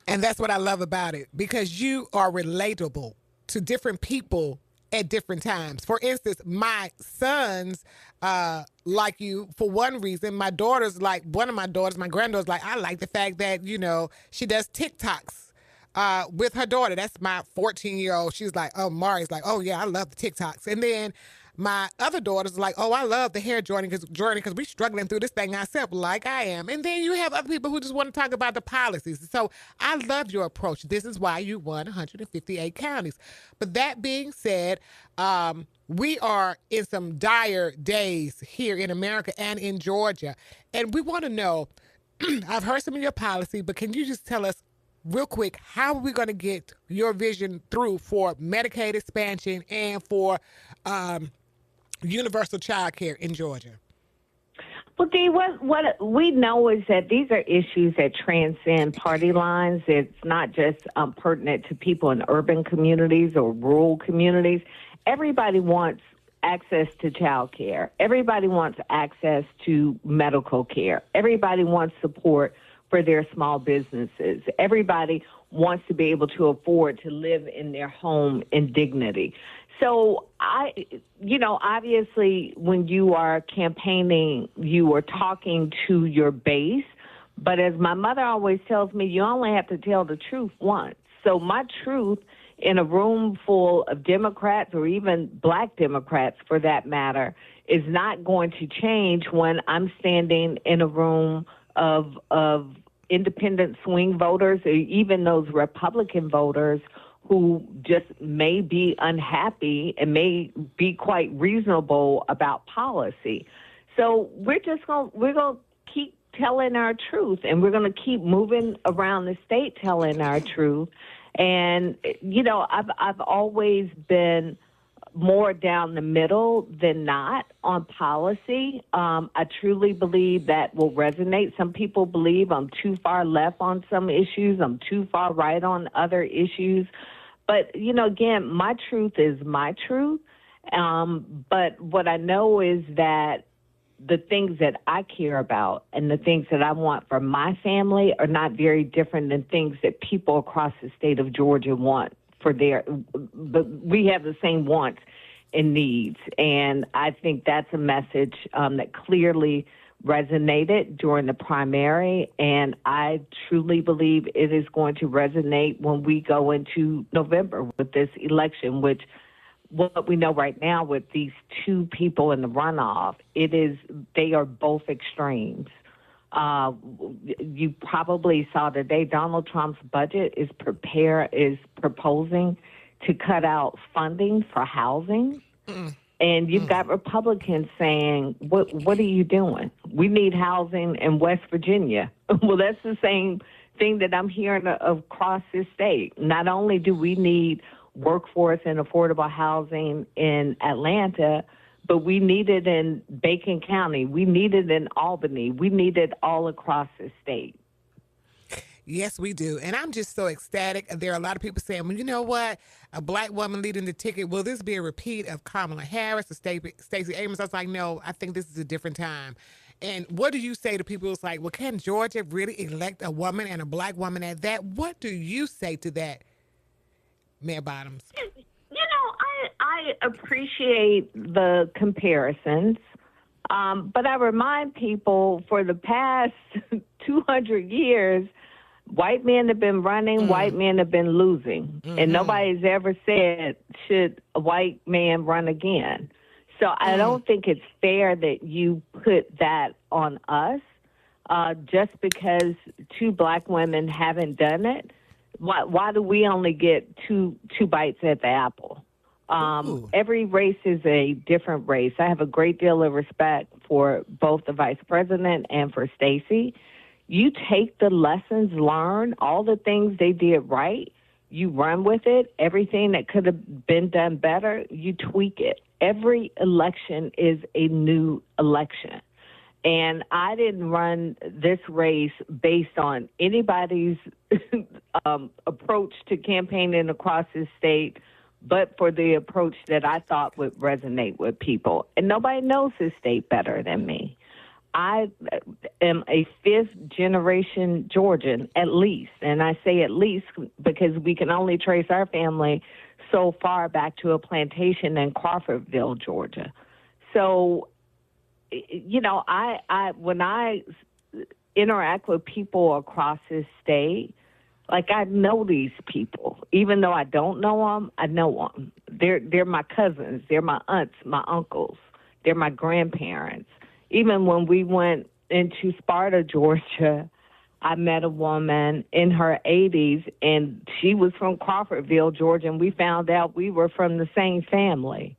And that's what I love about it, because you are relatable to different people at different times. For instance, my sons, like you, for one reason. My daughter's like, one of my daughters, my granddaughter's like, I like the fact that, she does TikToks with her daughter. That's my 14-year-old. She's like, oh, Mari's like, oh, yeah, I love the TikToks. And then my other daughter's like, oh, I love the hair journey because we're struggling through this thing ourselves, like I am. And then you have other people who just want to talk about the policies. So I love your approach. This is why you won 158 counties. But that being said, we are in some dire days here in America and in Georgia. And we want to know, I've heard some of your policy, but can you just tell us real quick, how are we going to get your vision through for Medicaid expansion and for universal child care in Georgia? Well, Dee, what we know is that these are issues that transcend party lines. It's not just pertinent to people in urban communities or rural communities. Everybody wants access to child care. Everybody wants access to medical care. Everybody wants support for their small businesses. Everybody wants to be able to afford to live in their home in dignity. So obviously when you are campaigning, you are talking to your base. But as my mother always tells me, you only have to tell the truth once. So my truth in a room full of Democrats, or even Black Democrats for that matter, is not going to change when I'm standing in a room of independent swing voters, or even those Republican voters who just may be unhappy and may be quite reasonable about policy. So we're going to keep telling our truth, and we're going to keep moving around the state telling our truth. And I've always been more down the middle than not on policy. I truly believe that will resonate. Some people believe I'm too far left on some issues. I'm too far right on other issues. But, again, my truth is my truth. But what I know is that the things that I care about and the things that I want for my family are not very different than things that people across the state of Georgia want for but we have the same wants and needs. And I think that's a message that clearly resonated during the primary, and I truly believe it is going to resonate when we go into November with this election, which what we know right now with these two people in the runoff, they are both extremes. You probably saw today Donald Trump's budget is proposing to cut out funding for housing. And you've got Republicans saying, what are you doing? We need housing in West Virginia. Well, that's the same thing that I'm hearing across this state. Not only do we need workforce and affordable housing in Atlanta, but we need it in Bacon County. We need it in Albany. We need it all across the state. Yes, we do. And I'm just so ecstatic. There are a lot of people saying, well, you know what? A Black woman leading the ticket. Will this be a repeat of Kamala Harris or Stacey Abrams? I was like, no, I think this is a different time. And what do you say to people who's like, well, can Georgia really elect a woman and a Black woman at that? What do you say to that, Mayor Bottoms? I appreciate the comparisons. But I remind people for the past 200 years, white men have been running, white men have been losing. And nobody's ever said, should a white man run again? So I don't think it's fair that you put that on us just because two Black women haven't done it. Why do we only get two bites at the apple? Every race is a different race. I have a great deal of respect for both the vice president and for Stacey. You take the lessons learned, all the things they did right, you run with it. Everything that could have been done better, you tweak it. Every election is a new election. And I didn't run this race based on anybody's approach to campaigning across the state, but for the approach that I thought would resonate with people. And nobody knows this state better than me. I am a fifth generation Georgian, at least. And I say at least because we can only trace our family so far back to a plantation in Crawfordville, Georgia. So, you know, I when I interact with people across this state, like I know these people, even though I don't know them. I know them. They're my cousins. They're my aunts, my uncles. They're my grandparents. Even when we went into Sparta, Georgia, I met a woman in her 80s, and she was from Crawfordville, Georgia, and we found out we were from the same family.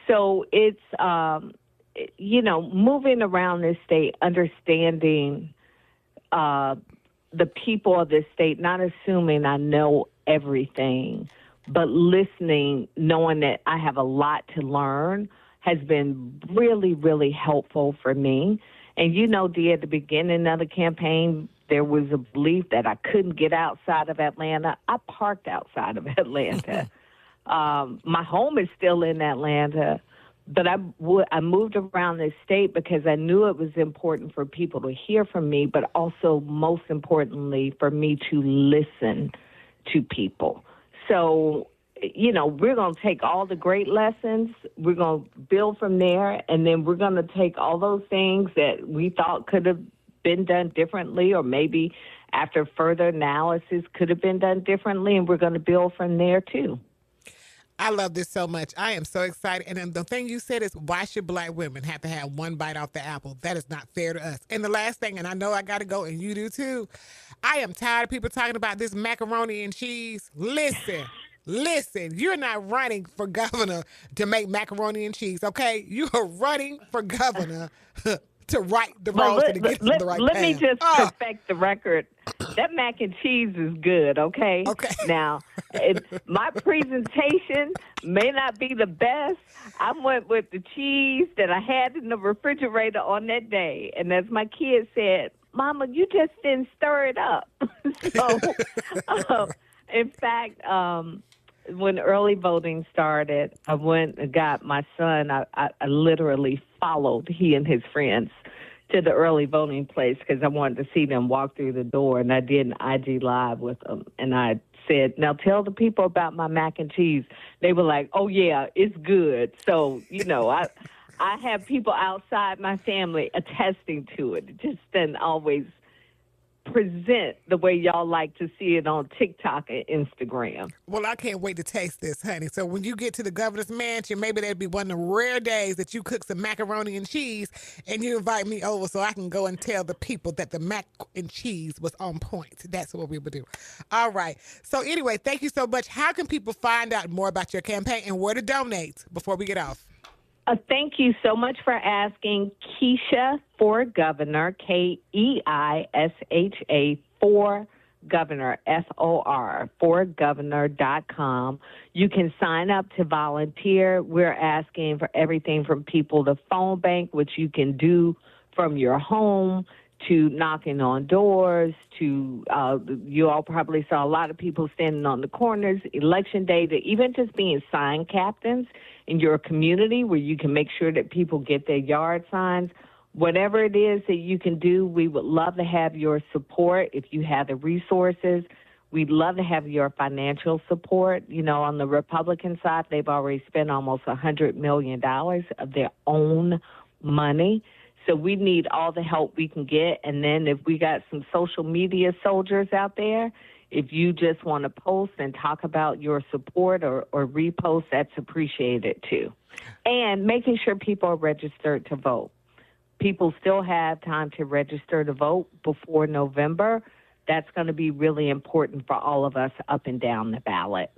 So it's, you know, moving around this state, understanding the people of this state, not assuming I know everything, but listening, knowing that I have a lot to learn has been really, really helpful for me. And you know, Dee, at the beginning of the campaign, there was a belief that I couldn't get outside of Atlanta. I parked outside of Atlanta. My home is still in Atlanta, but I moved around this state because I knew it was important for people to hear from me, but also, most importantly, for me to listen to people. So, you know, we're going to take all the great lessons, we're going to build from there, and then we're going to take all those things that we thought could have been done differently, or maybe after further analysis could have been done differently, and we're going to build from there too. I love this so much. I am so excited. And then the thing you said is, why should Black women have to have one bite off the apple? That is not fair to us. And the last thing, and I know I got to go, and you do too, I am tired of people talking about this macaroni and cheese. Listen, you're not running for governor to make macaroni and cheese, okay? You are running for governor to right the wrongs and to get to the right let path. me just perfect the record. That mac and cheese is good, okay? Okay. Now, my presentation may not be the best. I went with the cheese that I had in the refrigerator on that day. And as my kids said, Mama, you just didn't stir it up. So, in fact, when early voting started, I went and got my son. I literally followed he and his friends to the early voting place because I wanted to see them walk through the door. And I did an IG Live with them. And I said, now tell the people about my mac and cheese. They were like, oh, yeah, it's good. So, you know, I have people outside my family attesting to it. It just doesn't always present the way y'all like to see it on TikTok and Instagram. Well, I can't wait to taste this, honey. So when you get to the governor's mansion, maybe that'd be one of the rare days that you cook some macaroni and cheese and you invite me over so I can go and tell the people that the mac and cheese was on point. That's what we would do. All right. So anyway, thank you so much. How can people find out more about your campaign and where to donate before we get off? Thank you so much for asking. Keisha for Governor, Keisha for Governor, FOR, forgovernor.com. You can sign up to volunteer. We're asking for everything from people to phone bank, which you can do from your home, to knocking on doors, to you all probably saw a lot of people standing on the corners, election day, to even just being sign captains in your community where you can make sure that people get their yard signs. Whatever it is that you can do, we would love to have your support if you have the resources. We'd love to have your financial support. You know, on the Republican side, they've already spent almost $100 million of their own money. So we need all the help we can get. And then if we got some social media soldiers out there, if you just want to post and talk about your support or repost, that's appreciated too. And making sure people are registered to vote. People still have time to register to vote before November. That's going to be really important for all of us up and down the ballot.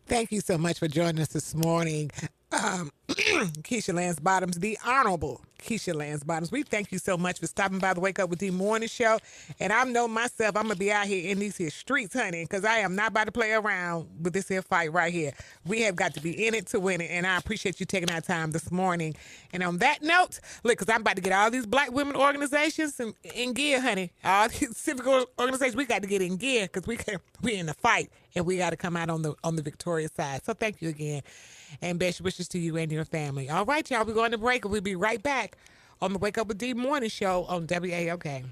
Thank you so much for joining us this morning. Keisha Lance Bottoms, the Honorable Keisha Lance Bottoms. We thank you so much for stopping by the Wake Up With Dee morning show. And I know myself, I'm going to be out here in these here streets, honey, because I am not about to play around with this here fight right here. We have got to be in it to win it. And I appreciate you taking our time this morning. And on that note, look, because I'm about to get all these Black women organizations in gear, honey. All these civic organizations, we got to get in gear because we're in the fight and we got to come out on the victorious side. So thank you again. And best wishes to you and your family. All right, y'all, we're going to break and we'll be right back on the Wake Up With Dee morning show on WAOK.